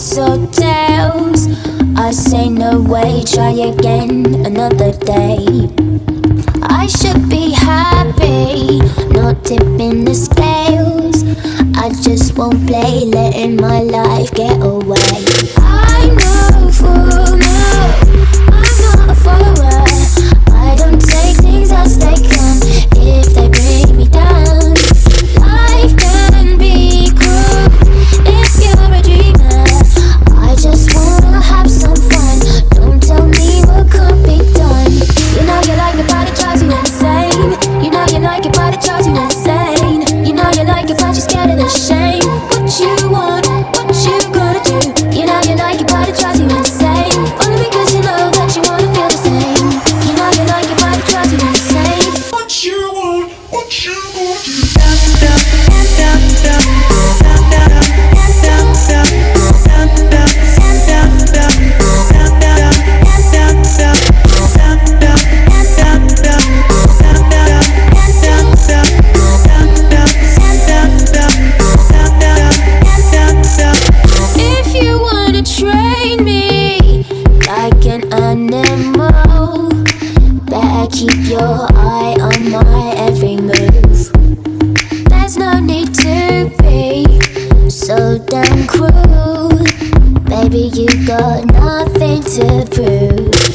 heads or tails. I say no way, try again another day. I should be happy, not tipping the scales. I just won't play, letting my life get away. I know full well I'm not a follower. I don't take things as they come if they bring me down. Life can be cruel if you're a dreamer. I just wanna have some fun. Don't tell me what could be done. You know you like it, but it drives you insane. You know you like it, but it drives you insane. You know you like it, but you're scared of the shame. What you want, what you gonna do? You know you like it, but it drives you insane. Only because you know that you wanna feel the same. You know you like it, but it drives you insane. What you want, what you gonna do? If you wanna train me like an animal, better keep your eye on my every move. There's no need to be so damn cruel. Baby, you got nothing to prove.